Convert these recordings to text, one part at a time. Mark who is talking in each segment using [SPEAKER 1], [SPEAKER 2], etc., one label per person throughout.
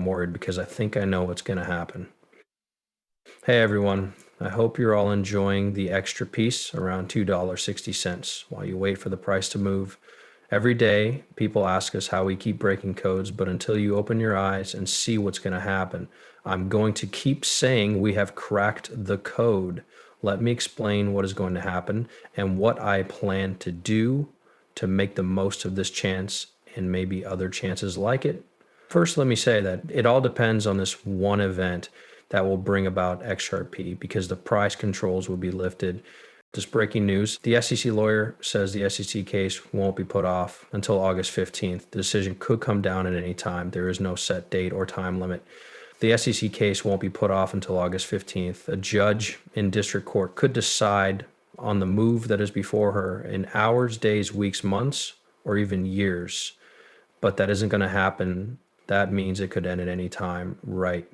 [SPEAKER 1] I'm worried because I think I know what's going to happen. Hey everyone, I hope you're all enjoying the extra piece around $2.60 while you wait for the price to move. Every day, people ask us how we keep breaking codes, but until you open your eyes and see what's going to happen, I'm going to keep saying we have cracked the code. Let me explain what is going to happen and what I plan to do to make the most of this chance and maybe other chances like it. First, let me say that it all depends on this one event that will bring about XRP because the price controls will be lifted. Just breaking news, the SEC lawyer says the SEC case won't be put off until August 15th. The decision could come down at any time. There is no set date or time limit. The SEC case won't be put off until August 15th. A judge in district court could decide on the move that is before her in hours, days, weeks, months, or even years. But that isn't going to happen. That means it could end at any time, right?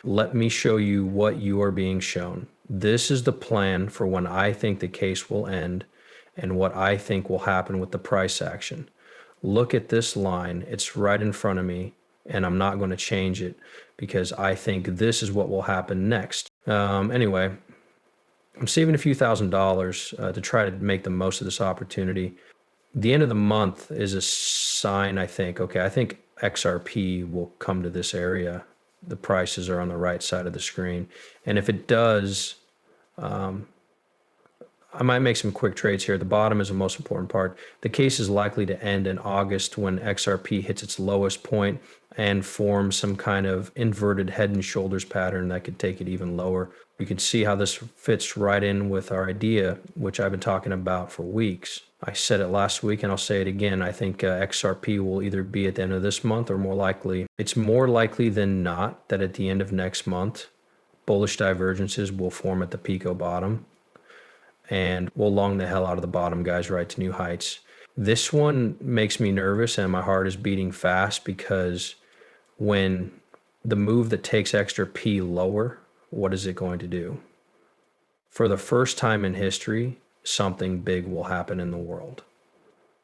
[SPEAKER 1] Let me show you what you are being shown. This is the plan for when I think the case will end and what I think will happen with the price action. Look at this line. It's right in front of me, and I'm not going to change it because I think this is what will happen next. Anyway, I'm saving a few $1,000s to try to make the most of this opportunity. The end of the month is a sign, I think. Okay, I think XRP will come to this area. The prices are on the right side of the screen. And if it does, I might make some quick trades here. The bottom is the most important part. The case is likely to end in August when XRP hits its lowest point and forms some kind of inverted head and shoulders pattern that could take it even lower. You can see how this fits right in with our idea, which I've been talking about for weeks. I said it last week and I'll say it again. I think XRP will either be at the end of this month or more likely. It's more likely than not that at the end of next month, bullish divergences will form at the Pico bottom. And we'll long the hell out of the bottom, guys, right to new heights. This one makes me nervous and my heart is beating fast because when the move that takes XRP lower, what is it going to do? For the first time in history, something big will happen in the world.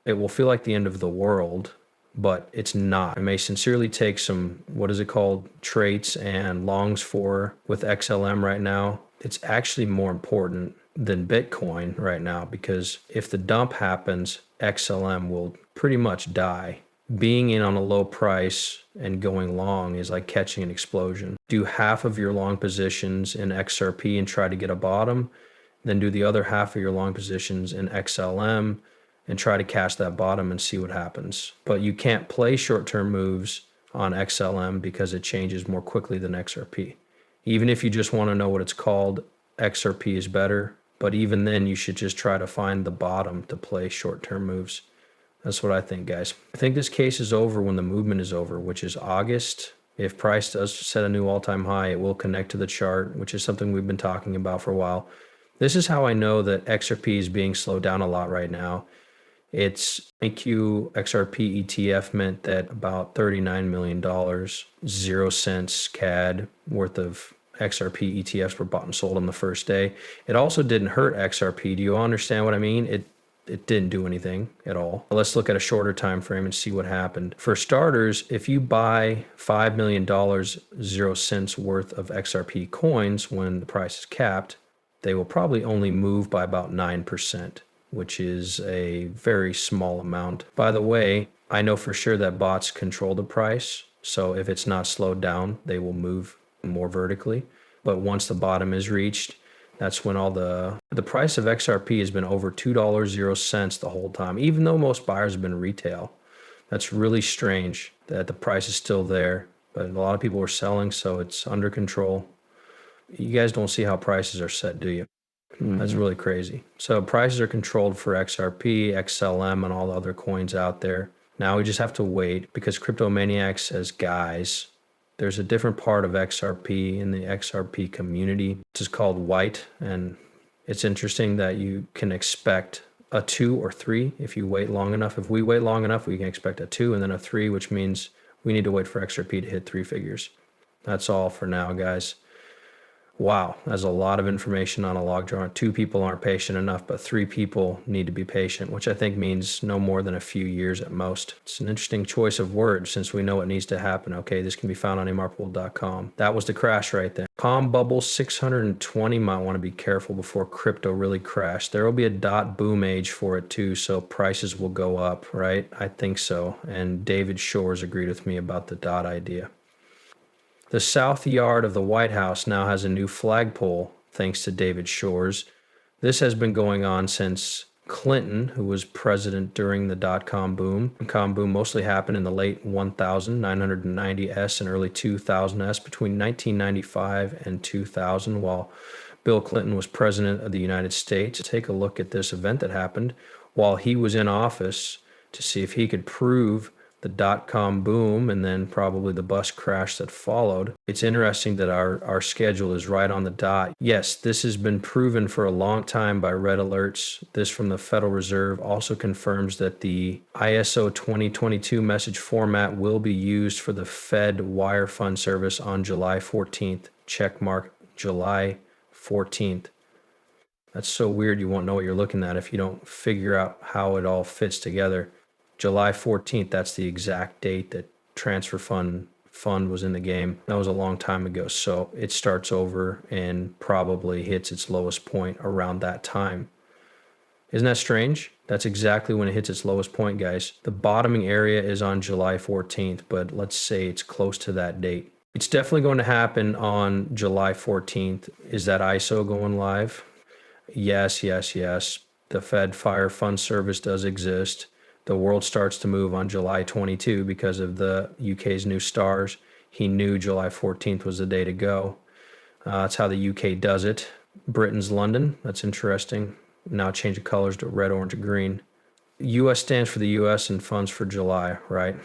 [SPEAKER 1] It will feel like the end of the world, but it's not. I may sincerely take some, what is it called, traits and longs for with XLM right now. It's actually more important than Bitcoin right now because if the dump happens, XLM will pretty much die. Being in on a low price and going long is like catching an explosion. Do half of your long positions in XRP and try to get a bottom, then do the other half of your long positions in XLM and try to catch that bottom and see what happens. But you can't play short-term moves on XLM because it changes more quickly than XRP. Even if you just want to know what it's called, XRP is better. But even then, you should just try to find the bottom to play short-term moves. That's what I think, guys. I think this case is over when the movement is over, which is August. If price does set a new all-time high, it will connect to the chart, which is something we've been talking about for a while. This is how I know that XRP is being slowed down a lot right now. Its IQ XRP ETF meant that about $39 million, 0 cents CAD worth of XRP ETFs were bought and sold on the first day. It also didn't hurt XRP. Do you understand what I mean? It didn't do anything at all. Let's look at a shorter time frame and see what happened. For starters, if you buy $5 million, 0 cents worth of XRP coins when the price is capped, they will probably only move by about 9%, which is a very small amount. By the way, I know for sure that bots control the price. So if it's not slowed down, they will move more vertically. But once the bottom is reached, that's when all the price of XRP has been over $2.00 the whole time, even though most buyers have been retail. That's really strange that the price is still there, but a lot of people are selling, so it's under control. You guys don't see how prices are set, do you? That's really crazy. So prices are controlled for XRP, XLM, and all the other coins out there. Now we just have to wait because Cryptomaniac says, guys, there's a different part of XRP in the XRP community. This is called white, and it's interesting that you can expect a 2 or 3 if you wait long enough. If we wait long enough, we can expect a 2 and then a 3, which means we need to wait for XRP to hit 3 figures. That's all for now, guys. Wow, that's a lot of information on a log drawing. Two people aren't patient enough, but three people need to be patient, which I think means no more than a few years at most. It's an interesting choice of words since we know what needs to happen. Okay, this can be found on immarpool.com. That was the crash right there. Calm bubble 620 might want to be careful before crypto really crashed. There will be a dot boom age for it too, so prices will go up, right? I think so. And David Shores agreed with me about the dot idea. The South Yard of the White House now has a new flagpole, thanks to David Shores. This has been going on since Clinton, who was president during the dot-com boom. Dot-com boom mostly happened in the late 1990s and early 2000s, between 1995 and 2000, while Bill Clinton was president of the United States. Take a look at this event that happened while he was in office to see if he could prove the dot-com boom and then probably the bus crash that followed. It's interesting that our schedule is right on the dot. Yes, this has been proven for a long time by red alerts. This from the Federal Reserve also confirms that the ISO 2022 message format will be used for the Fed wire fund service on July 14th. Check mark July 14th. That's so weird you won't know what you're looking at if you don't figure out how it all fits together. July 14th, that's the exact date that transfer fund was in the game. That was a long time ago. So it starts over and probably hits its lowest point around that time. Isn't that strange? That's exactly when it hits its lowest point, guys. The bottoming area is on July 14th, but let's say it's close to that date. It's definitely going to happen on July 14th. Is that ISO going live? Yes, yes, yes. The Fed Fire Fund Service does exist. The world starts to move on July 22 because of the UK's new stars. He knew July 14th was the day to go. That's how the UK does it. Britain's London. That's interesting. Now change the colors to red, orange, and green. US stands for the US and funds for July, right?